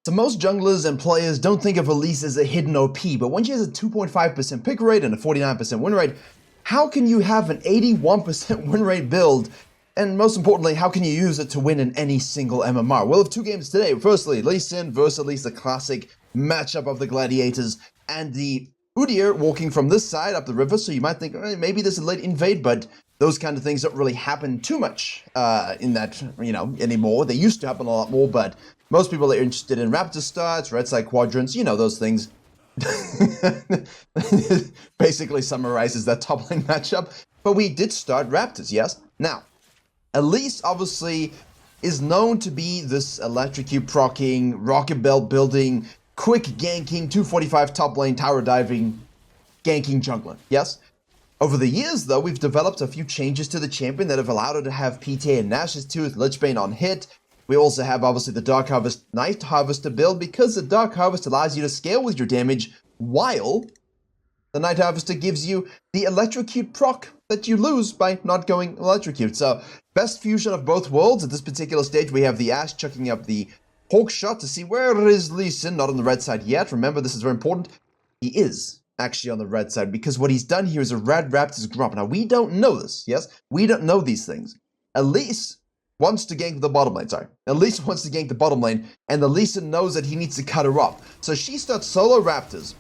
So most junglers and players don't think of ELISE as a hidden OP, but when she has a 2.5% pick rate and a 49% win rate, how can you have an 81% win rate build? And most importantly, how can you use it to win in any single MMR? We'll have two games today. Firstly, Lee Sin versus ELISE, the classic matchup of the gladiators, and the Udyr walking from this side up the river, so you might think, maybe this is a late invade, but those kind of things don't really happen too much in that, anymore. They used to happen a lot more, but most people are interested in Raptor starts, red side quadrants, those things. Basically summarizes that top lane matchup. But we did start Raptors, yes? Now, ELISE obviously is known to be this Electrocute proccing, rocket belt building, quick ganking, 245 top lane, tower diving, ganking jungler, yes? Over the years, though, we've developed a few changes to the champion that have allowed her to have PTA and Nash's Tooth, Lichbane on hit. We also have, obviously, the Dark Harvest, Night Harvester build, because the Dark Harvest allows you to scale with your damage, while the Night Harvester gives you the Electrocute proc that you lose by not going Electrocute. So, best fusion of both worlds. At this particular stage, we have the Ashe chucking up the Hawk shot to see where is Lee Sin, not on the red side yet. Remember, this is very important. He is actually on the red side, because what he's done here is a red Raptor's Grump. Now, we don't know this, yes? We don't know these things. ELISE wants to gank the bottom lane, ELISE wants to gank the bottom lane, and ELISE knows that he needs to cut her off. So she starts solo Raptors,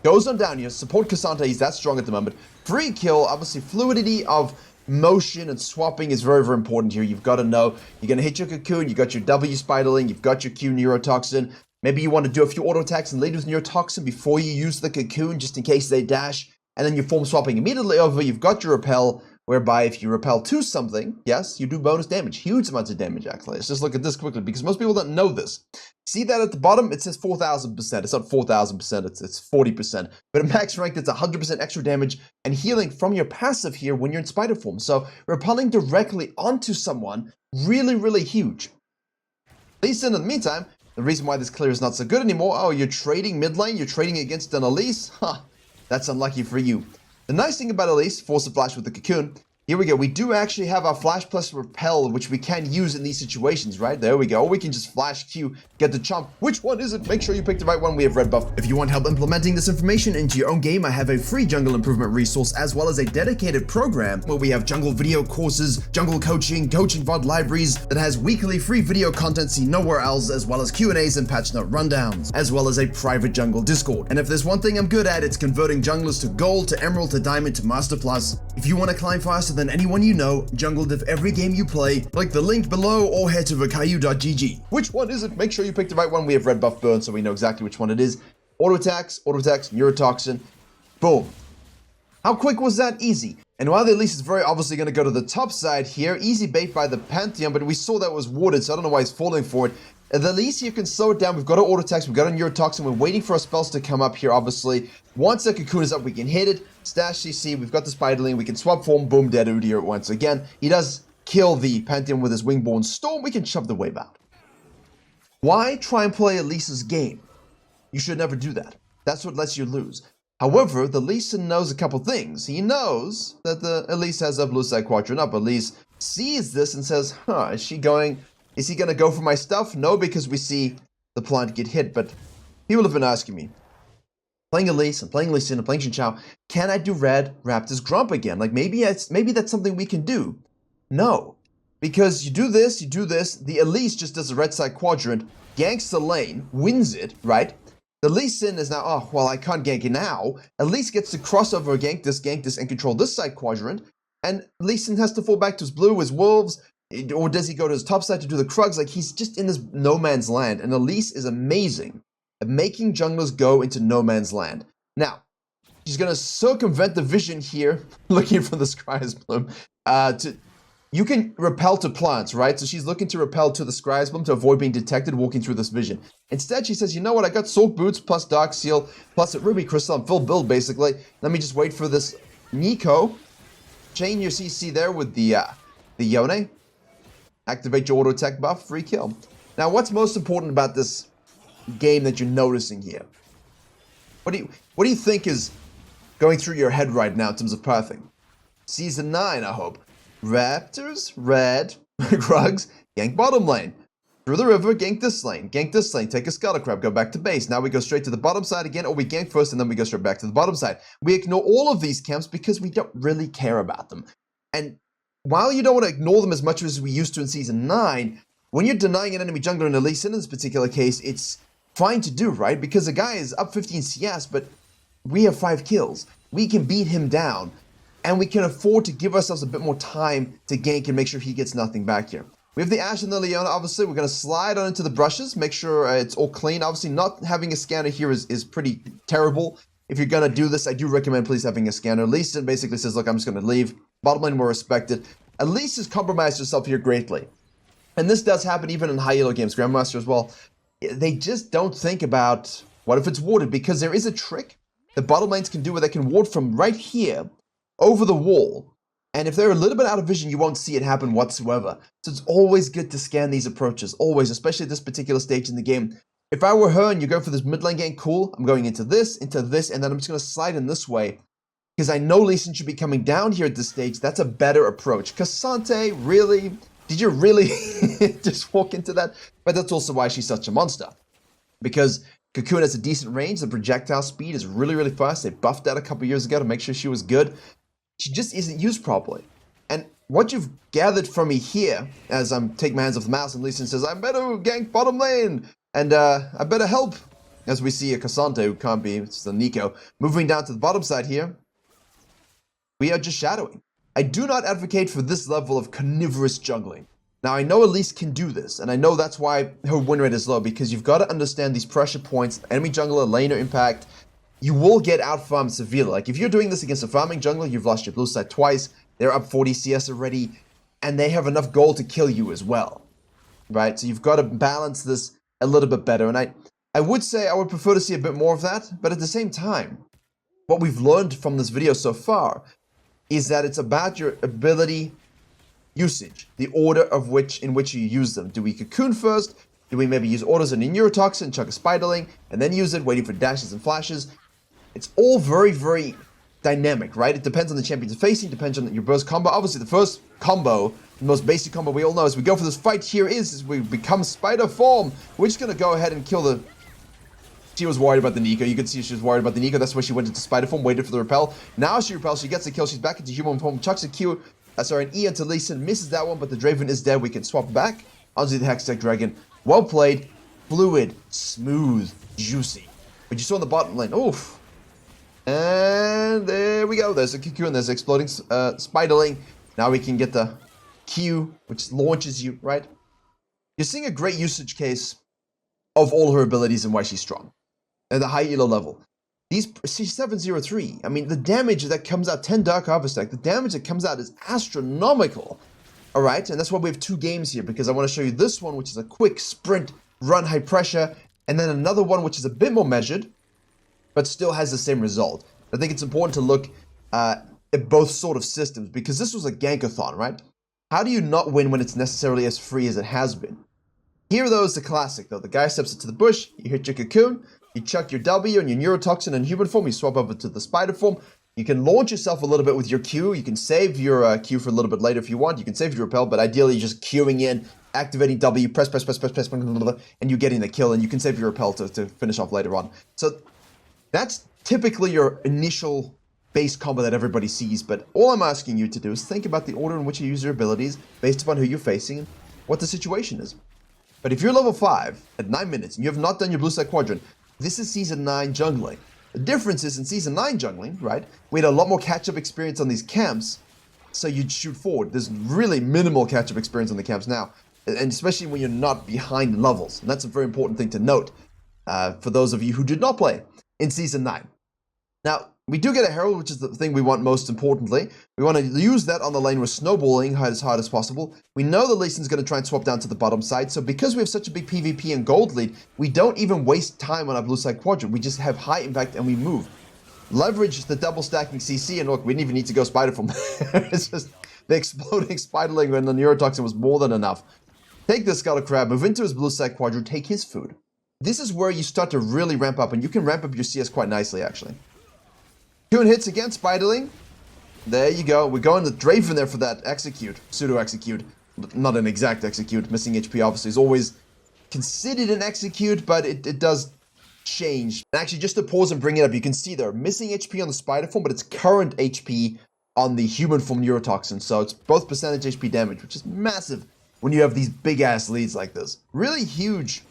goes on down here, support Cassandra, he's that strong at the moment. Free kill, obviously fluidity of motion and swapping is very, very important here. You've got to know, you're going to hit your Cocoon, you got your W Spiderling, you've got your Q Neurotoxin. Maybe you want to do a few auto attacks and lead with Neurotoxin before you use the Cocoon, just in case they dash. And then you're form swapping immediately over, you've got your Repel, whereby if you repel to something, yes, you do bonus damage. Huge amounts of damage, actually. Let's just look at this quickly, because most people don't know this. See that at the bottom? It says 4,000%. It's not 4,000%, it's 40%. But at max rank, it's 100% extra damage and healing from your passive here when you're in Spider form. So repelling directly onto someone, really, really huge. Lee Sin, in the meantime, the reason why this clear is not so good anymore, oh, you're trading mid lane, you're trading against an ELISE? Huh, that's unlucky for you. The nice thing about ELISE, force a flash with the Cocoon, here we go, we do actually have our flash plus repel, which we can use in these situations, right? There we go. Or we can just flash Q, get the chomp. Which one is it? Make sure you pick the right one. We have red buff. If you want help implementing this information into your own game, I have a free jungle improvement resource, as well as a dedicated program where we have jungle video courses, jungle coaching VOD libraries that has weekly free video content seen nowhere else, as well as Q&As and patch note rundowns, as well as a private jungle Discord. And if there's one thing I'm good at, it's converting junglers to gold, to emerald, to diamond, to master plus. If you want to climb faster than anyone you know, jungle div every game you play, click the link below or head to virkayu.gg. Which one is it? Make sure you pick the right one. We have red buff burn, so we know exactly which one it is. Auto attacks, neurotoxin, boom. How quick was that? Easy. And while the ELISE is very obviously going to go to the top side here, easy bait by the Pantheon, but we saw that was warded, so I don't know why he's falling for it. The ELISE here can slow it down. We've got our auto attacks, we've got our neurotoxin, we're waiting for our spells to come up here, obviously. Once the Cocoon is up, we can hit it, stash CC, we've got the Spiderling, we can swap form, boom, dead Udyr once again. He does kill the Pantheon with his Wingborn Storm, we can shove the wave out. Why try and play ELISE's game? You should never do that. That's what lets you lose. However, the ELISE knows a couple things. He knows that the ELISE has a blue side quadrant up. ELISE sees this and says, is he going to go for my stuff? No, because we see the plant get hit. But people have been asking me, playing ELISE and playing Lee Sin and playing Xin Zhao, can I do red Raptor's Grump again? Like maybe that's something we can do. No, because you do this, the ELISE just does a red side quadrant, ganks the lane, wins it, right? The Lee Sin is now, oh, well, I can't gank it now. ELISE gets to crossover, gank this, and control this side quadrant. And Lee Sin has to fall back to his blue, his wolves, or does he go to his top side to do the Krugs? Like, he's just in this no man's land. And ELISE is amazing at making junglers go into no man's land. Now, she's going to circumvent the vision here, looking for the Scry's Bloom, you can repel to plants, right? So she's looking to repel to the Scry's Bloom to avoid being detected walking through this vision. Instead, she says, you know what? I got Soak Boots plus Dark Seal plus a Ruby Crystal. I'm full build, basically. Let me just wait for this Nico. Chain your CC there with the Yone. Activate your auto attack buff, free kill. Now, what's most important about this game that you're noticing here? What do you think is going through your head right now in terms of pathing? Season 9, I hope. Raptors, red, Krugs, gank bottom lane. through the river, gank this lane, take a Scuttle Crab, go back to base. Now we go straight to the bottom side again, or we gank first and then we go straight back to the bottom side. We ignore all of these camps because we don't really care about them. And while you don't want to ignore them as much as we used to in Season 9, when you're denying an enemy jungler in ELISE in this particular case, it's fine to do, right? Because the guy is up 15 CS, but we have 5 kills. We can beat him down, and we can afford to give ourselves a bit more time to gank and make sure he gets nothing back here. We have the Ashe and the Leona, obviously. We're going to slide on into the brushes, make sure it's all clean. Obviously, not having a scanner here is pretty terrible. If you're going to do this, I do recommend please having a scanner. ELISE basically says, look, I'm just going to leave. Bottom lane will respect it. ELISE has compromised herself here greatly. And this does happen even in high elo games, Grandmaster as well. They just don't think about what if it's warded, because there is a trick that bottom lanes can do where they can ward from right here over the wall. And if they're a little bit out of vision, you won't see it happen whatsoever. So it's always good to scan these approaches, always, especially at this particular stage in the game. If I were her and you go for this mid lane gank, cool. I'm going into this, and then I'm just going to slide in this way. Because I know Lee Sin should be coming down here at this stage. That's a better approach. Cassante, really? Did you really just walk into that? But that's also why she's such a monster. Because Cocoon has a decent range. The projectile speed is really, really fast. They buffed that a couple years ago to make sure she was good. She just isn't used properly. And what you've gathered from me here, as I'm taking my hands off the mouse and Lee Sin says, I better gank bottom lane, and I better help. As we see a Cassante who can't be, it's the Nico, moving down to the bottom side here. We are just shadowing. I do not advocate for this level of carnivorous jungling. Now, I know ELISE can do this, and I know that's why her win rate is low, because you've got to understand these pressure points, enemy jungler, laner impact. You will get out-farmed severely. Like, if you're doing this against a farming jungler, you've lost your blue side twice, they're up 40 CS already, and they have enough gold to kill you as well, right? So you've got to balance this a little bit better, and I would say I would prefer to see a bit more of that, but at the same time, what we've learned from this video so far is that it's about your ability usage, the order in which you use them. Do we cocoon first? Do we maybe use autos and a neurotoxin, chuck a spiderling, and then use it, waiting for dashes and flashes? It's all very, very dynamic, right? It depends on the champion you're facing, depends on your burst combo. Obviously, the first combo, the most basic combo we all know as we go for this fight here is we become spider form. We're just going to go ahead and kill the... She was worried about the Nico. You could see she was worried about the Nico. That's why she went into spider form, waited for the repel. Now she repels, she gets the kill, she's back into human form, chucks a Q, an E into Lee Sin, misses that one, but the Draven is dead. We can swap back onto the Hextech Dragon. Well played, fluid, smooth, juicy. But you saw in the bottom lane, oof. And there we go. There's a Cocoon, there's exploding spiderling. Now we can get the Q, which launches you, right? You're seeing a great usage case of all her abilities and why she's strong. At the high elo level. She's 703. I mean, the damage that comes out, 10 Dark Harvest Stack, the damage that comes out is astronomical. Alright, and that's why we have 2 games here, because I want to show you this one, which is a quick sprint, run, high pressure, and then another one which is a bit more measured, but still has the same result. I think it's important to look at both sort of systems, because this was a gankathon, right? How do you not win when it's necessarily as free as it has been? Here, though, is the classic, though. The guy steps into the bush, you hit your cocoon, you chuck your W and your neurotoxin in human form, you swap over to the spider form. You can launch yourself a little bit with your Q. You can save your Q for a little bit later if you want. You can save your repel, but ideally you're just queuing in, activating W, press, and you're getting the kill, and you can save your repel to finish off later on. So that's typically your initial base combo that everybody sees, but all I'm asking you to do is think about the order in which you use your abilities based upon who you're facing and what the situation is. But if you're level 5 at 9 minutes and you have not done your blue side quadrant, this is Season 9 jungling. The difference is in Season 9 jungling, right, we had a lot more catch-up experience on these camps, so you'd shoot forward. There's really minimal catch-up experience on the camps now, and especially when you're not behind in levels. And that's a very important thing to note for those of you who did not play in Season 9. Now, we do get a Herald, which is the thing we want most importantly. We want to use that on the lane with snowballing as hard as possible. We know the Lee Sin's going to try and swap down to the bottom side, so because we have such a big PvP and gold lead, we don't even waste time on our blue side quadrant. We just have high impact and we move. Leverage the double stacking CC, and look, we didn't even need to go spider form. It's just the exploding spiderling and the neurotoxin was more than enough. Take the Scuttle Crab, move into his blue side quadrant, take his food. This is where you start to really ramp up, and you can ramp up your CS quite nicely, actually. 2 hits again, spiderling. There you go. We're going to Draven there for that execute, pseudo execute. Not an exact execute. Missing HP obviously is always considered an execute, but it does change. And actually, just to pause and bring it up, you can see they're missing HP on the spider form, but it's current HP on the human form neurotoxin. So it's both percentage HP damage, which is massive when you have these big-ass leads like this. Really huge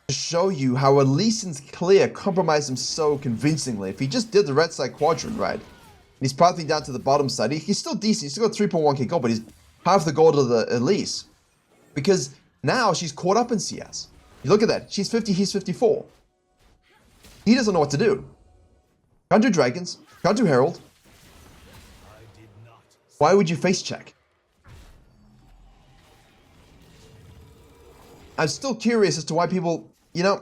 to show you how Elise's clear compromised him so convincingly. If he just did the red side quadrant, right, and he's pathing down to the bottom side, he's still decent. He's still got 3.1k gold, but he's half the gold of the Elise. Because now she's caught up in CS. You look at that. She's 50, he's 54. He doesn't know what to do. Can't do dragons. Can't do herald. Why would you face check? I'm still curious as to why people, you know,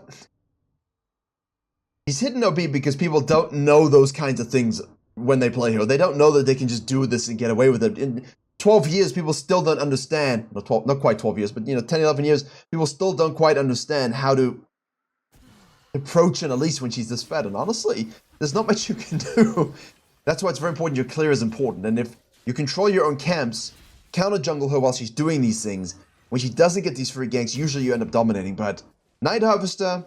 he's hitting OB because people don't know those kinds of things when they play hero. They don't know that they can just do this and get away with it. In 12 years, people still don't understand, not quite 12 years, but, you know, 10, 11 years, people still don't quite understand how to approach an Elise when she's this fed. And honestly, there's not much you can do. That's why it's very important your clear is important. And if you control your own camps, counter jungle her while she's doing these things, when she doesn't get these free ganks, usually you end up dominating. But Night Harvester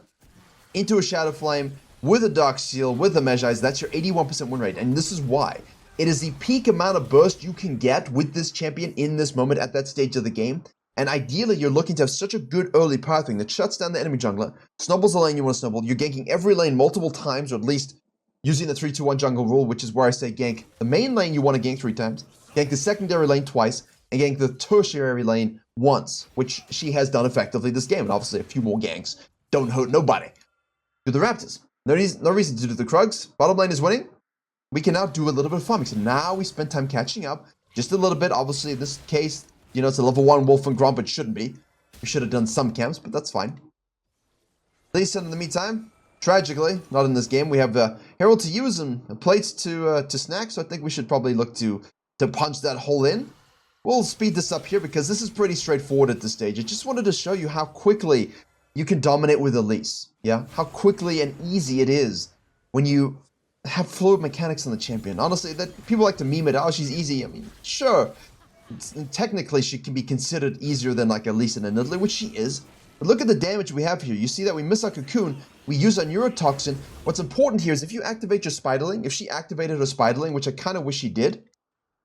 into a Shadow Flame with a Dark Seal, with the Magi, that's your 81% win rate. And this is why. It is the peak amount of burst you can get with this champion in this moment at that stage of the game. And ideally, you're looking to have such a good early pathing that shuts down the enemy jungler, snowballs the lane you want to snowball, you're ganking every lane multiple times, or at least using the 3-2-1 jungle rule, which is where I say gank the main lane you want to gank 3 times, gank the secondary lane twice, and gank the tertiary lane once, which she has done effectively this game. And obviously, a few more ganks don't hurt nobody. Do the Raptors. No reason to do the Krugs. Bottom lane is winning. We can now do a little bit of farming. So now we spend time catching up. Just a little bit. Obviously, in this case, you know, it's a level 1 Wolf and Gromp. It shouldn't be. We should have done some camps, but that's fine. Lisa, in the meantime, tragically, not in this game. We have Herald to use and plates to snack. So I think we should probably look to punch that hole in. We'll speed this up here because this is pretty straightforward at this stage. I just wanted to show you how quickly you can dominate with Elise. Yeah? How quickly and easy it is when you have fluid mechanics on the champion. Honestly, that people like to meme it. Oh, she's easy. I mean, sure. Technically, she can be considered easier than like Elise and Nidalee, which she is. But look at the damage we have here. You see that we miss our cocoon. We use our neurotoxin. What's important here is if you activate your spiderling, if she activated her spiderling, which I kind of wish she did,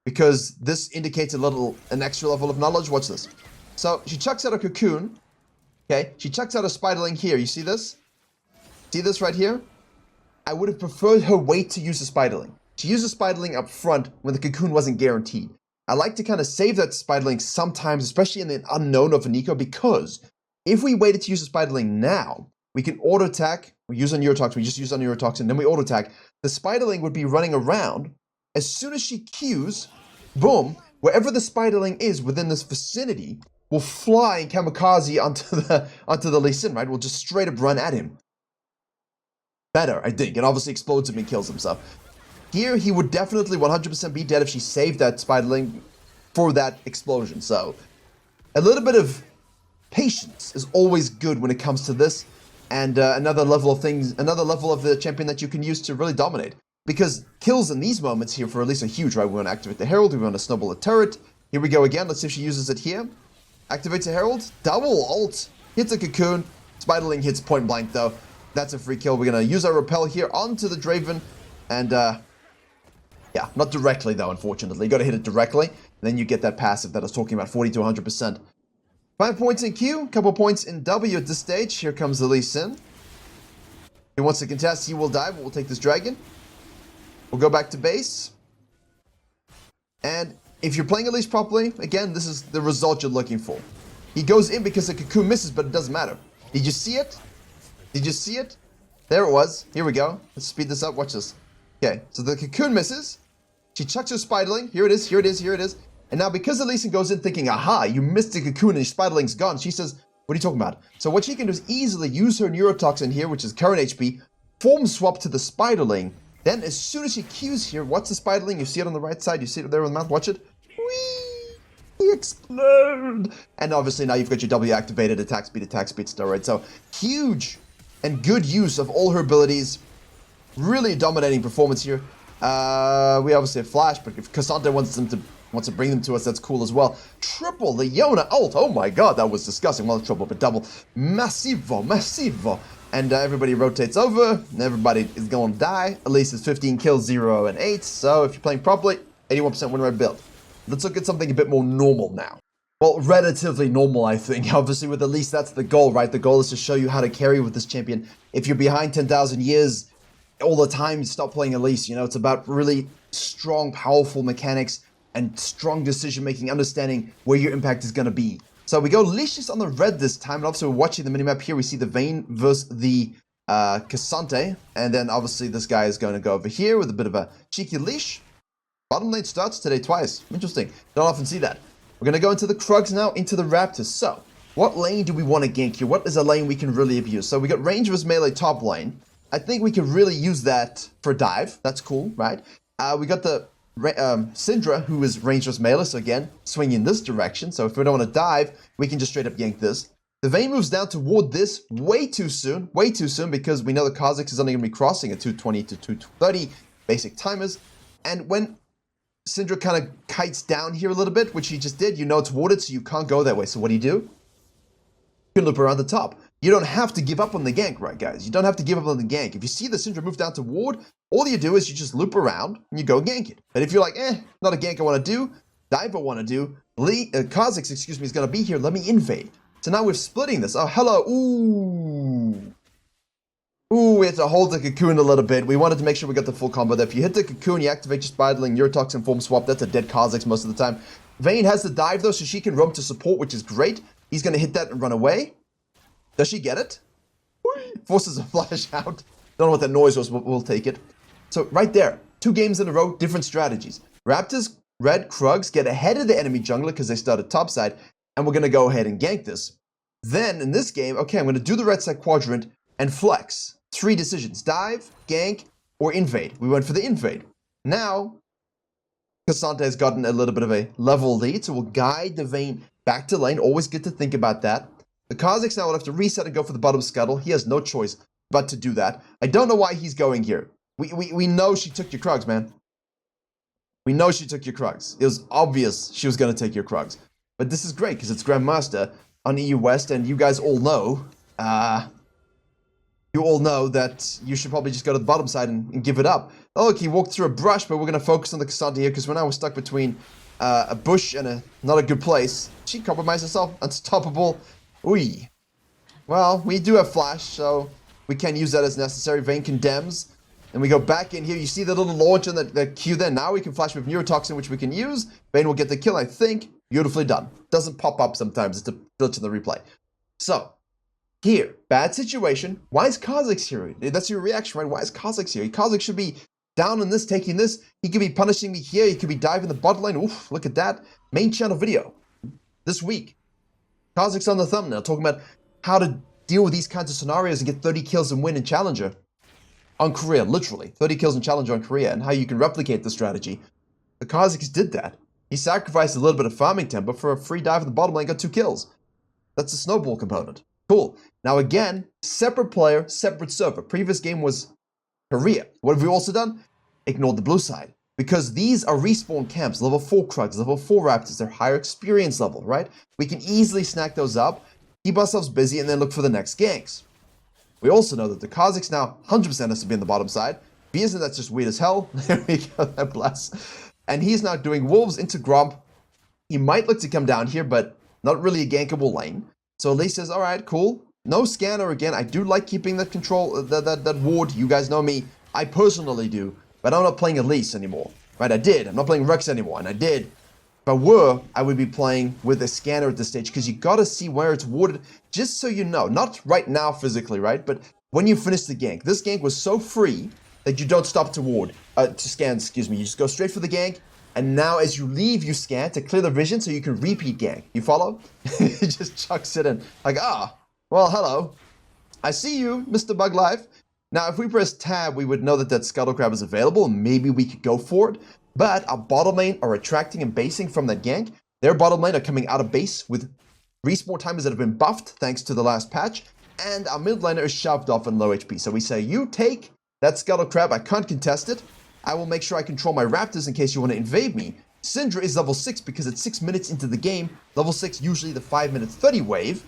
because this indicates an extra level of knowledge. Watch this. So she chucks out a cocoon. Okay, she chucks out a spiderling here. You see this? See this right here? I would have preferred her wait to use the spiderling. She used the spiderling up front when the cocoon wasn't guaranteed. I like to kind of save that spiderling sometimes, especially in the unknown of a Nico, because if we waited to use the spiderling now, we can auto attack. We use our neurotoxin. We just use our neurotoxin, then we auto attack. The spiderling would be running around. As soon as she Qs, boom, wherever the spiderling is within this vicinity, will fly and kamikaze onto the Lee Sin, right? We'll just straight up run at him. Better, I think. It obviously explodes him and kills himself. Here, he would definitely 100% be dead if she saved that spiderling for that explosion. So, a little bit of patience is always good when it comes to this. And another level of the champion that you can use to really dominate. Because kills in these moments here for Elise are huge, right? We want to activate the Herald, we want to snowball a turret. Here we go again, let's see if she uses it here. Activates a Herald, double ult, hits a cocoon. Spiderling hits point blank though. That's a free kill. We're going to use our repel here onto the Draven. And yeah, not directly though, unfortunately. You got to hit it directly. And then you get that passive that I was talking about, 40 to 100%. 5 points in Q, couple points in W at this stage. Here comes the Lee Sin. He wants to contest, he will die, but we'll take this dragon. We'll go back to base. And if you're playing Elise properly, again, this is the result you're looking for. He goes in because the cocoon misses, but it doesn't matter. Did you see it? Did you see it? There it was. Here we go. Let's speed this up. Watch this. Okay, so the cocoon misses. She chucks her spiderling. Here it is, here it is, here it is. And now because Elise goes in thinking, aha, you missed the cocoon and your spiderling's gone, she says, what are you talking about? So what she can do is easily use her neurotoxin here, which is current HP, form swap to the spiderling. Then as soon as she Qs here, what's the spiderling? You see it on the right side. You see it there on the mouth. Watch it. Whee! Explode! And obviously now you've got your W activated, attack speed, steroid. So huge and good use of all her abilities. Really dominating performance here. We obviously have Flash, but if Cassandra wants them to wants to bring them to us, that's cool as well. Triple Leona ult. Oh my god, that was disgusting. Well, triple, but double. Massivo, massivo. And everybody rotates over, and everybody is going to die. Elise is 15 kills, 0 and 8. So if you're playing properly, 81% win rate build. Let's look at something a bit more normal now. Well, relatively normal, I think. Obviously, with Elise, that's the goal, right? The goal is to show you how to carry with this champion. If you're behind 10,000 years all the time, stop playing Elise. You know, it's about really strong, powerful mechanics and strong decision-making, understanding where your impact is going to be. So we go Leashes on the red this time, and obviously we're watching the minimap here. We see the Vayne versus the Cassante, and then obviously this guy is going to go over here with a bit of a cheeky leash. Bottom lane starts today twice. Interesting. Don't often see that. We're going to go into the Krugs now, into the Raptors. So, what lane do we want to gank here? What is a lane we can really abuse? So we got range versus melee top lane. I think we can really use that for dive. That's cool, right? We got the Syndra, who is range versus melee, so again, swing in this direction. So if we don't want to dive, we can just straight up gank this. The Vayne moves down toward this way too soon, because we know the Kha'Zix is only going to be crossing at 220 to 230 basic timers. And when Syndra kind of kites down here a little bit, which he just did, you know it's warded, so you can't go that way. So what do? You can loop around the top. You don't have to give up on the gank, right, guys? You don't have to give up on the gank. If you see the Syndra move down to ward, all you do is you just loop around and you go gank it. But if you're like, not a gank I want to do, dive I want to do, Kha'Zix, excuse me, is going to be here, let me invade. So now we're splitting this. Oh, hello. Ooh, we had to hold the cocoon a little bit. We wanted to make sure we got the full combo there. If you hit the cocoon, you activate your Spiderling, Neurotoxin, Form Swap. That's a dead Kha'Zix most of the time. Vayne has the dive, though, so she can roam to support, which is great. He's going to hit that and run away. Does she get it? Forces a flash out. Don't know what that noise was, but we'll take it. So right there, 2 games in a row, different strategies. Raptors, red, Krugs get ahead of the enemy jungler because they started topside, and we're going to go ahead and gank this. Then, in this game, okay, I'm going to do the red side quadrant and flex. 3 decisions: dive, gank, or invade. We went for the invade. Now, Cassante has gotten a little bit of a level lead, so we'll guide the Vayne back to lane. Always good to think about that. The Kha'Zix now will have to reset and go for the bottom scuttle. He has no choice but to do that. I don't know why he's going here. We know she took your Krugs, man. We know she took your Krugs. It was obvious she was going to take your Krugs. But this is great because it's Grandmaster on EU West, and you guys all know, that you should probably just go to the bottom side and give it up. Oh, look, he walked through a brush, but we're going to focus on the Cassante here because we're stuck between a bush and not a good place. She compromised herself. Unstoppable. Ooh. Well, we do have flash, so we can use that as necessary. Vayne condemns. And we go back in here. You see the little launch and the Q there. Now we can flash with Neurotoxin, which we can use. Vayne will get the kill, I think. Beautifully done. Doesn't pop up sometimes. It's a glitch in the replay. So, here. Bad situation. Why is Kha'Zix here? That's your reaction, right? Why is Kha'Zix here? Kha'Zix should be down on this, taking this. He could be punishing me here. He could be diving the bot lane. Oof, look at that. Main channel video. This week. Kha'Zix on the thumbnail, talking about how to deal with these kinds of scenarios and get 30 kills and win in Challenger. On Korea, literally. 30 kills in Challenger on Korea, and how you can replicate the strategy. The Kha'Zix did that. He sacrificed a little bit of farming tempo for a free dive in the bottom lane, got 2 kills. That's a snowball component. Cool. Now again, separate player, separate server. Previous game was Korea. What have we also done? Ignored the blue side. Because these are respawn camps, level 4 Krugs, level 4 Raptors, they're higher experience level, right? We can easily snack those up, keep ourselves busy, and then look for the next ganks. We also know that the Kha'Zix now 100% has to be on the bottom side. If he isn't, that's just weird as hell. There we go, that bless. And he's now doing Wolves into Gromp. He might look to come down here, but not really a gankable lane. So Elise says, all right, cool. No scanner again. I do like keeping that control, that ward. You guys know me. I personally do. But I'm not playing Elise anymore. Right, I did. I'm not playing Rex anymore, and I did. If I were, I would be playing with a scanner at this stage, because you gotta see where it's warded, just so you know. Not right now physically, right? But when you finish the gank. This gank was so free that you don't stop to ward, to scan, excuse me. You just go straight for the gank, and now as you leave, you scan to clear the vision so you can repeat gank. You follow? He just chucks it in. Like, well, hello. I see you, Mr. Bug Life. Now, if we press tab, we would know that that Scuttle Crab is available, and maybe we could go for it. But our bottom lane are attracting and basing from that gank. Their bottom lane are coming out of base with respawn timers that have been buffed thanks to the last patch. And our mid laner is shoved off in low HP. So we say, you take that Scuttle Crab. I can't contest it. I will make sure I control my Raptors in case you want to invade me. Syndra is level 6 because it's 6 minutes into the game. Level 6, usually the 5 minutes 30 wave.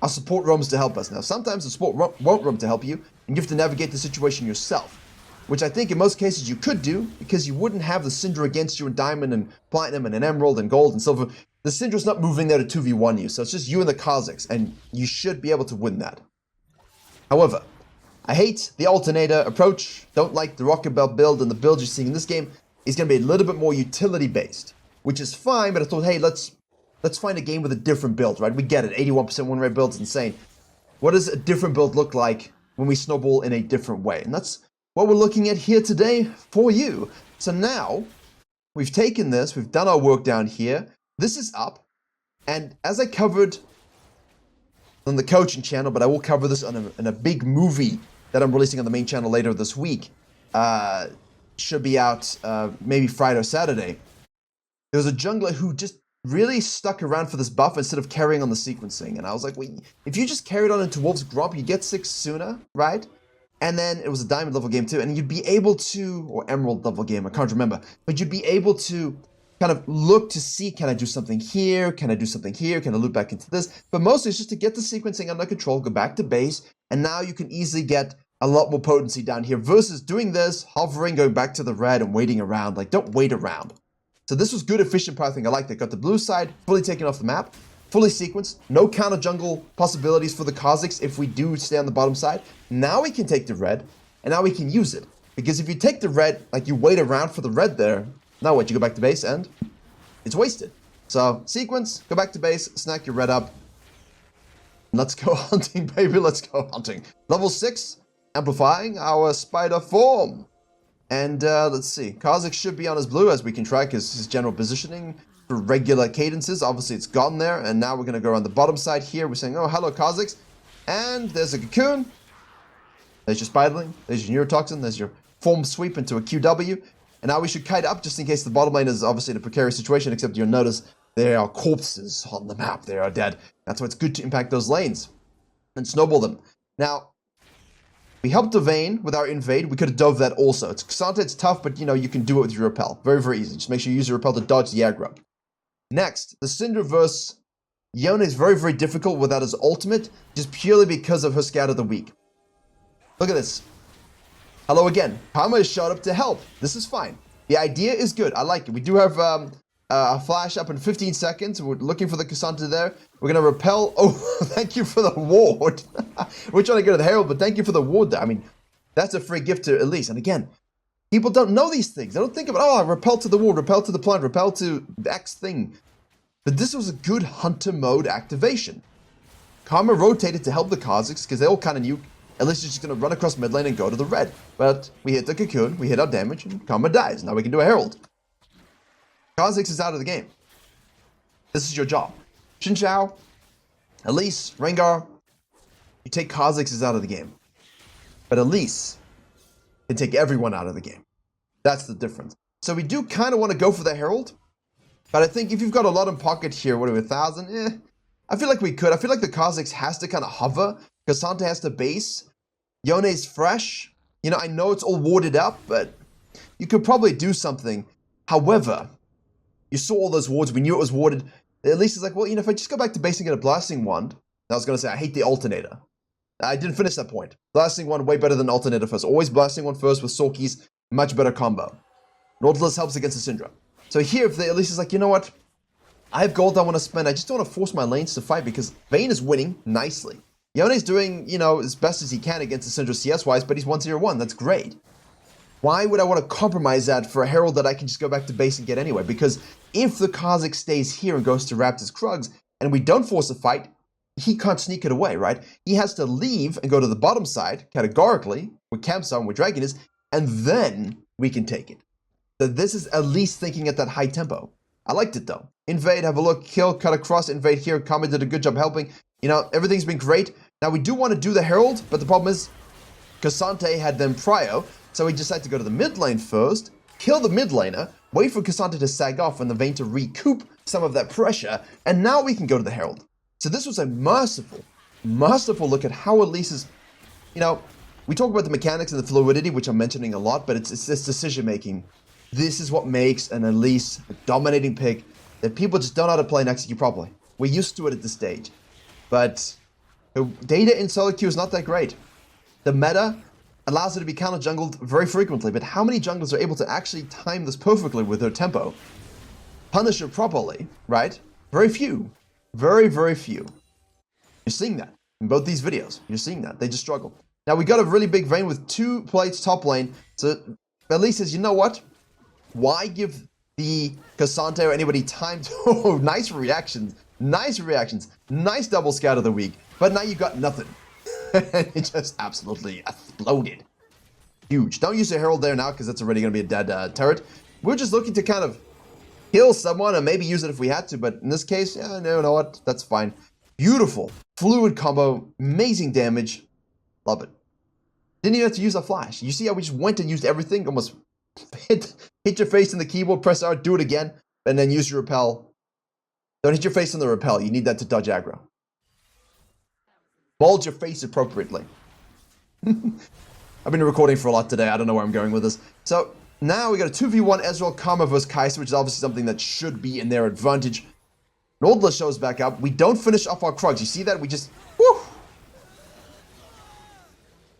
Our support roams to help us. Now, sometimes the support won't roam to help you, and you have to navigate the situation yourself, which I think in most cases you could do, because you wouldn't have the Syndra against you in Diamond and Platinum and in Emerald and Gold and Silver. The Syndra's not moving there to 2v1 you, so it's just you and the Kazakhs, and you should be able to win that. However, I hate the alternator approach, don't like the Rocket Belt build, and the build you're seeing in this game is going to be a little bit more utility-based, which is fine, but I thought, hey, let's find a game with a different build, right? We get it, 81% win rate build is insane. What does a different build look like when we snowball in a different way? And that's what we're looking at here today for you. So now, we've taken this, we've done our work down here, this is up, and as I covered on the coaching channel, but I will cover this on in a big movie that I'm releasing on the main channel later this week, should be out maybe Friday or Saturday. There was a jungler who just really stuck around for this buff instead of carrying on the sequencing. And I was like, wait, if you just carried on into Wolf's Gromp, you get 6 sooner, right? And then it was a Diamond level game too, and you'd be able to, or Emerald level game, I can't remember, but you'd be able to kind of look to see, can I do something here? Can I do something here? Can I loop back into this? But mostly it's just to get the sequencing under control, go back to base, and now you can easily get a lot more potency down here versus doing this, hovering, going back to the red and waiting around. Like, don't wait around. So this was good, efficient pathing. I liked it. Got the blue side fully taken off the map, fully sequenced, no counter jungle possibilities for the Kazakhs if we do stay on the bottom side. Now we can take the red, and now we can use it. Because if you take the red, like you wait around for the red there, now what, you go back to base and it's wasted. So sequence, go back to base, snack your red up. Let's go hunting, baby, let's go hunting. Level 6, amplifying our spider form. And let's see, Kazakh should be on his blue as we can track his general positioning for regular cadences. Obviously it's gone there, and now we're going to go around the bottom side here. We're saying, oh, hello Kazakhs. And there's a cocoon. There's your spiderling, there's your neurotoxin, there's your form sweep into a QW. And now we should kite up just in case the bottom lane is obviously in a precarious situation, except you'll notice there are corpses on the map. They are dead. That's why it's good to impact those lanes and snowball them. Now, we helped the Vayne with our invade. We could have dove that also. It's tough, but you know, you can do it with your repel. Very, very easy. Just make sure you use your repel to dodge the aggro. Next, the Syndra versus Yone is very, very difficult without his ultimate, just purely because of her scout of the week. Look at this. Hello again. Karma has showed up to help. This is fine. The idea is good. I like it. We do have a flash up in 15 seconds. We're looking for the Cassandra there. We're going to repel. Oh, thank you for the ward. We're trying to get to the Herald, but thank you for the ward there. I mean, that's a free gift to Elise. And again, people don't know these things. They don't think about, oh, repel to the ward, repel to the plant, repel to the X thing. But this was a good hunter mode activation. Karma rotated to help the Kazakhs because they all kind of knew Elise is just going to run across mid lane and go to the red. But we hit the cocoon, we hit our damage, and Karma dies. Now we can do a Herald. Kazakhs is out of the game. This is your job. Xin Zhao, Elise, Rengar, you take Kazakhs is out of the game. But Elise can take everyone out of the game. That's the difference. So we do kind of want to go for the Herald. But I think if you've got a lot in pocket here, what are we, 1,000? I feel like we could. I feel like the Kazakhs has to kind of hover. Cassandra has to base. Yone's fresh. You know, I know it's all warded up, but you could probably do something. However, you saw all those wards. We knew it was warded. At least it's like, well, you know, if I just go back to base and get a Blasting Wand, I was going to say, I hate the Alternator. I didn't finish that point. Blasting Wand way better than Alternator first. Always Blasting Wand first with Sorkies. Much better combo. Nautilus helps against the Syndra. So here, if the Elise is like, you know what? I have gold I want to spend. I just don't want to force my lanes to fight because Vayne is winning nicely. Yone's doing, you know, as best as he can against the Syndra CS-wise, but he's 1-0-1. That's great. Why would I want to compromise that for a Herald that I can just go back to base and get anyway? Because if the Kazakh stays here and goes to Raptors Krugs, and we don't force a fight, he can't sneak it away, right? He has to leave and go to the bottom side, categorically, where Camps are and where Dragon is, and then we can take it. So this is at least thinking at that high tempo. I liked it though. Invade, have a look, kill, cut across, invade here. Kama did a good job helping. You know, everything's been great. Now we do want to do the Herald, but the problem is Cassante had them prio, so we decided to go to the mid lane first, kill the mid laner, wait for Cassante to sag off and the Vayne to recoup some of that pressure, and now we can go to the Herald. So this was a merciful look at how Elise is, you know, we talk about the mechanics and the fluidity, which I'm mentioning a lot, but it's this decision making. This is what makes an Elise a dominating pick that people just don't know how to play and execute properly. We're used to it at this stage. But the data in solo queue is not that great. The meta allows it to be counter jungled very frequently, but how many junglers are able to actually time this perfectly with their tempo? Punish it properly, right? Very few. Very, very few. You're seeing that in both these videos. You're seeing that. They just struggle. Now, we got a really big vein with 2 plates top lane. So, Elise says, you know what? Why give the Cassante or anybody time to... Oh, nice reactions. Nice reactions. Nice double scout of the week. But now you got nothing. It just absolutely exploded. Huge. Don't use a Herald there now because that's already going to be a dead turret. We're just looking to kind of kill someone and maybe use it if we had to. But in this case, yeah, no, you know what? That's fine. Beautiful. Fluid combo. Amazing damage. Love it. Didn't even have to use a flash. You see how we just went and used everything? Almost hit your face in the keyboard, press R, do it again, and then use your repel. Don't hit your face on the repel. You need that to dodge aggro. Mold your face appropriately. I've been recording for a lot today. I don't know where I'm going with this. So now we got a 2v1 Ezreal Karma versus Kai'Sa, which is obviously something that should be in their advantage. Nautilus shows back up. We don't finish off our Krugs. You see that? We just... Woo!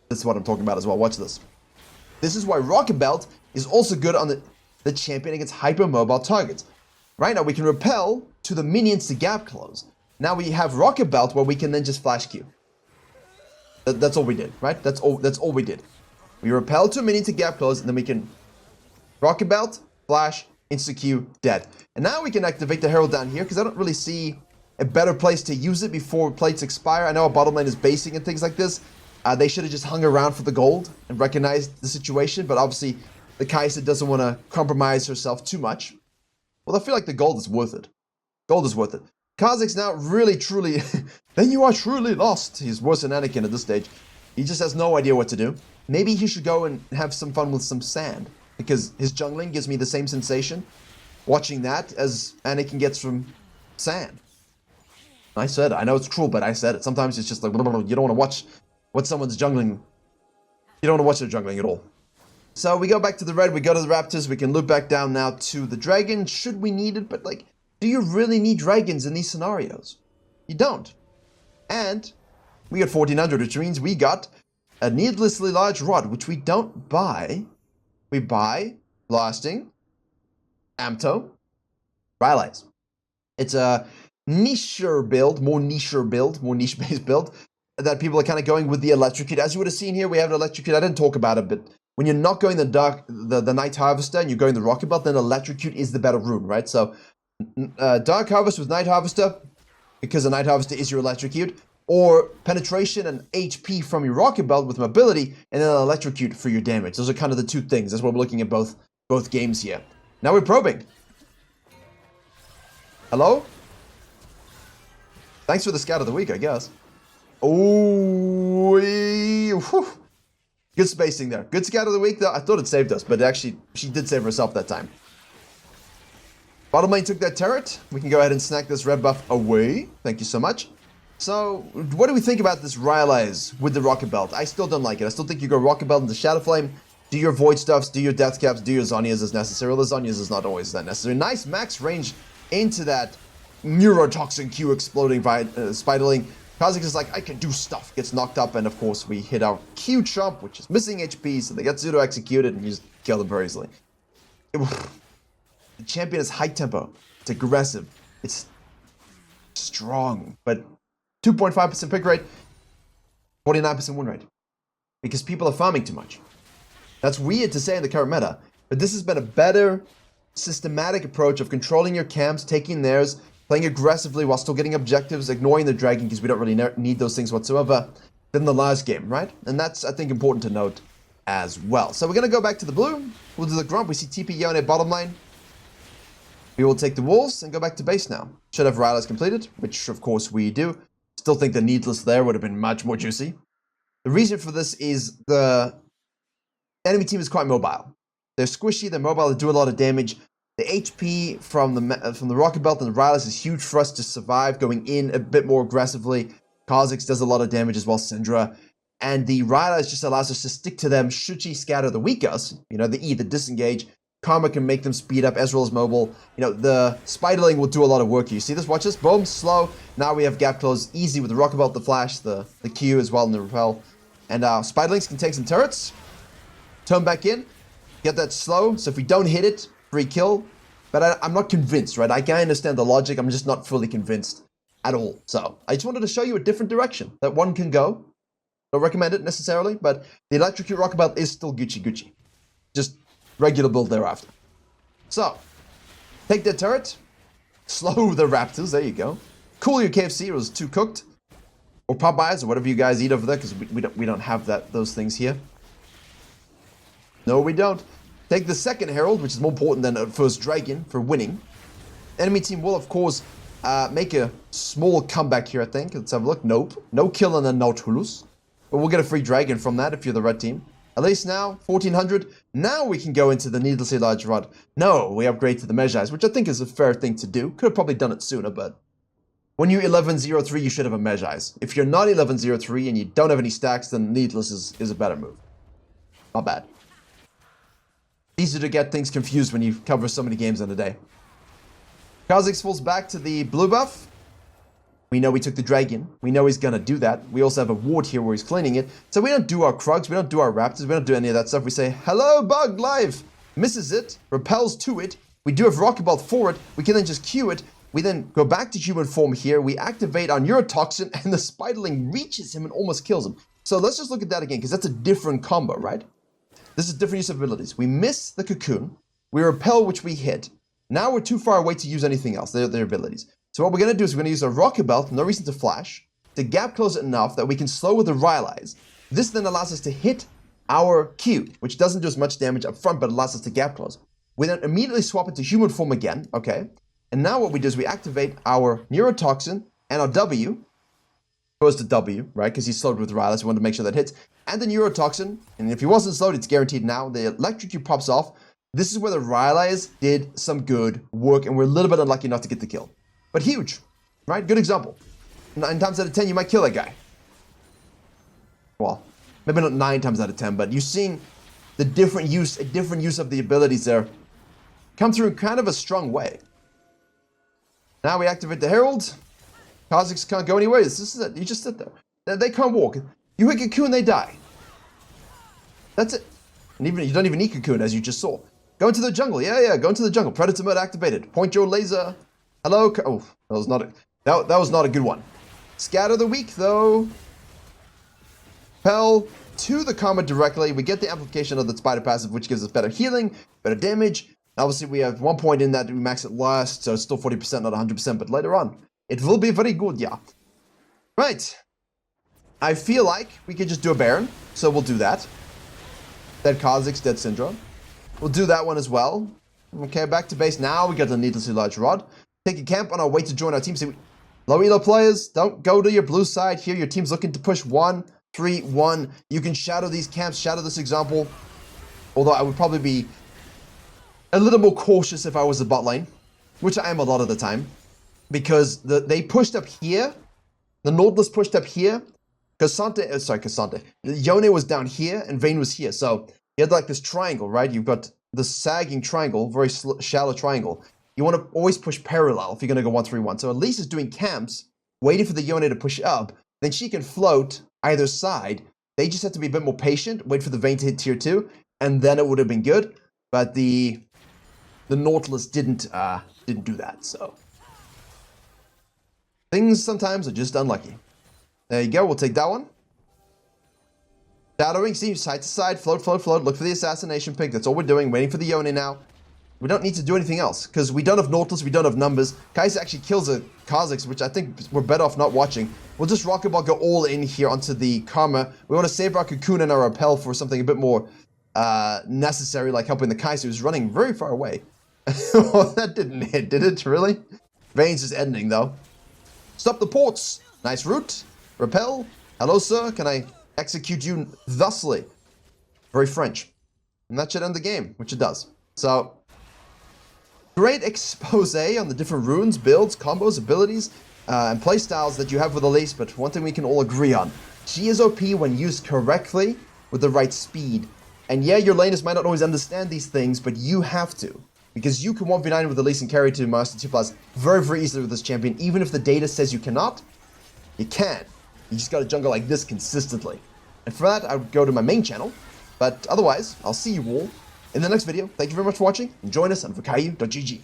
This is what I'm talking about as well. Watch this. This is why Rocket Belt is also good on the champion against hyper-mobile targets. Right now, we can repel to the minions to gap close. Now we have Rocket Belt where we can then just flash Q. That's all we did, right? That's all we did. We repel to a minion to gap close, and then we can Rocket Belt, flash, insta-Q, dead. And now we can activate the Herald down here, because I don't really see a better place to use it before plates expire. I know our bottom lane is basing and things like this. They should have just hung around for the gold and recognized the situation, but obviously the Kai'Sa doesn't want to compromise herself too much. Well, I feel like the gold is worth it. Gold is worth it. Kha'Zix's now really, truly... Then you are truly lost. He's worse than Anakin at this stage. He just has no idea what to do. Maybe he should go and have some fun with some sand, because his jungling gives me the same sensation watching that as Anakin gets from sand. I said it. I know it's cruel, but I said it. Sometimes it's just like, you don't want to watch what someone's jungling. You don't want to watch their jungling at all. So we go back to the red, we go to the Raptors, we can loop back down now to the dragon, should we need it, but like, do you really need dragons in these scenarios? You don't. And we got 1400, which means we got a needlessly large rod, which we don't buy. We buy Blasting, Amto, Rylai's. It's a niche-er build, more niche-based build, that people are kind of going with the Electrocute. As you would have seen here, we have an Electrocute. I didn't talk about it, but when you're not going the Night Harvester and you're going the Rocket Belt, then Electrocute is the better rune, right? So Dark Harvest with Night Harvester, because the Night Harvester is your Electrocute, or Penetration and HP from your Rocket Belt with Mobility, and then Electrocute for your damage. Those are kind of the two things. That's what we're looking at both games here. Now we're probing. Hello? Thanks for the scout of the week, I guess. Oh, good spacing there. Good scout of the week, though. I thought it saved us, but actually, she did save herself that time. Bottom lane took that turret. We can go ahead and snack this red buff away. Thank you so much. So, what do we think about this Rylai's with the Rocket Belt? I still don't like it. I still think you go Rocket Belt into Shadow Flame, do your Void Stuffs, do your Death Caps, do your Zhonya's as necessary. Well, the Zhonya's is not always that necessary. Nice max range into that Neurotoxin Q exploding Spiderling. Kha'Zix is like, I can do stuff. Gets knocked up, and of course, we hit our Q chomp, which is missing HP, so they get pseudo executed, and you just kill them very easily. The champion is high tempo. It's aggressive. It's strong, but 2.5% pick rate, 49% win rate. Because people are farming too much. That's weird to say in the current meta, but this has been a better systematic approach of controlling your camps, taking theirs, playing aggressively while still getting objectives, ignoring the dragon because we don't really need those things whatsoever, than the last game, right? And that's, I think, important to note as well. So we're going to go back to the blue. We'll do the Grump. We see TP Yone bottom lane. We will take the Wolves and go back to base now. Should have Rylai's completed, which of course we do. Still think the Needless there would have been much more juicy. The reason for this is the enemy team is quite mobile. They're squishy, they're mobile, they do a lot of damage. The HP from the Rocket Belt and the Rylai's is huge for us to survive, going in a bit more aggressively. Kha'Zix does a lot of damage as well, Syndra. And the Rylai's just allows us to stick to them should she scatter the weak us, you know, the E, the disengage, Karma can make them speed up as well as mobile. You know, the Spiderling will do a lot of work here. You see this? Watch this. Boom, slow. Now we have gap close easy with the Rocket Belt, the Flash, the Q as well, and the Repel. And Spiderlings can take some turrets, turn back in, get that slow. So if we don't hit it, free kill. But I'm not convinced, right? I can understand the logic. I'm just not fully convinced at all. So I just wanted to show you a different direction that one can go. Don't recommend it necessarily, but the Electrocute Rocket Belt is still Gucci. Just regular build thereafter. So, take the turret, slow the Raptors, there you go. Cool your KFC, it was too cooked. Or Popeyes, or whatever you guys eat over there, because we don't have those things here. No, we don't. Take the second Herald, which is more important than a first Dragon for winning. Enemy team will, of course, make a small comeback here, I think. Let's have a look. Nope. No kill on the Nautilus. But we'll get a free Dragon from that if you're the red team. At least now, 1400. Now we can go into the needlessly large rod. No, we upgrade to the Measure Eyes, which I think is a fair thing to do. Could have probably done it sooner, but when you're 1103, you should have a Measure Eyes. If you're not 1103 and you don't have any stacks, then Needless is a better move. Not bad. Easy to get things confused when you cover so many games in a day. Kha'Zix falls back to the blue buff. We know we took the Dragon. We know he's gonna do that. We also have a ward here where he's cleaning it. So we don't do our Krugs, we don't do our Raptors, we don't do any of that stuff. We say, hello, Bug, live! Misses it, repels to it. We do have Rocket Belt for it. We can then just Q it. We then go back to human form here. We activate our Neurotoxin, and the Spiderling reaches him and almost kills him. So let's just look at that again, because that's a different combo, right? This is different use of abilities. We miss the Cocoon. We repel, which we hit. Now we're too far away to use anything else, their abilities. So what we're going to do is we're going to use a Rocket Belt, no reason to flash, to gap close it enough that we can slow with the Rylai's. This then allows us to hit our Q, which doesn't do as much damage up front, but allows us to gap close. We then immediately swap it to human form again, okay? And now what we do is we activate our Neurotoxin and our W, goes to W, right? Because he's slowed with Rylai's, we want to make sure that hits. And the Neurotoxin, and if he wasn't slowed, it's guaranteed now. The Electrocute pops off. This is where the Rylai's did some good work, and we're a little bit unlucky not to get the kill. But huge, right? Good example. 9 times out of 10, you might kill that guy. Well, maybe not 9 times out of 10, but you're seeing the different use of the abilities there come through in kind of a strong way. Now we activate the Herald. Kha'Zix can't go anywhere. This is it. You just sit there. They can't walk. You hit Cocoon, they die. That's it. And even you don't even need Cocoon, as you just saw. Go into the jungle. Yeah, go into the jungle. Predator mode activated. Point your laser. Hello. Oh, that was not a good one. Scatter the weak, though. Repel to the Karma directly. We get the amplification of the Spider passive, which gives us better healing, better damage. Obviously, we have 1 point in that we max it last, so it's still 40%, not 100%, but later on, it will be very good, yeah. Right. I feel like we could just do a Baron, so we'll do that. Dead Kha'Zix, Dead Syndrome. We'll do that one as well. Okay, back to base. Now we got the needlessly large rod. Take a camp on our way to join our team. So low elo players, don't go to your blue side here. Your team's looking to push 1, 3, 1. You can shadow these camps, shadow this example. Although I would probably be a little more cautious if I was the bot lane, which I am a lot of the time. Because they pushed up here. The Nautilus pushed up here. Cassante. Yone was down here and Vayne was here. So you had like this triangle, right? You've got the sagging triangle, very shallow triangle. You want to always push parallel if you're going to go 1-3-1. So Elise is doing camps, waiting for the Yone to push up. Then she can float either side. They just have to be a bit more patient, wait for the Vayne to hit tier 2, and then it would have been good. But the Nautilus didn't do that, so things sometimes are just unlucky. There you go, we'll take that one. Shadowing, see, side to side, float. Look for the assassination pick. That's all we're doing, waiting for the Yone now. We don't need to do anything else, because we don't have Nautilus, we don't have numbers. Kai'Sa actually kills a Kha'Zix, which I think we're better off not watching. We'll just Rocket Ball, go all in here onto the Karma. We want to save our Cocoon and our Repel for something a bit more necessary, like helping the Kai'Sa, who's running very far away. Well, that didn't hit, did it, really? Vayne's is ending, though. Stop the ports. Nice route. Repel. Hello, sir. Can I execute you thusly? Very French. And that should end the game, which it does. So, great expose on the different runes, builds, combos, abilities, and playstyles that you have with Elise, but one thing we can all agree on. She is OP when used correctly with the right speed. And yeah, your laners might not always understand these things, but you have to. Because you can 1v9 with Elise and carry to Master 2+ very, very easily with this champion. Even if the data says you cannot, you can. You just gotta jungle like this consistently. And for that, I would go to my main channel. But otherwise, I'll see you all in the next video. Thank you very much for watching, and join us on Virkayu.gg.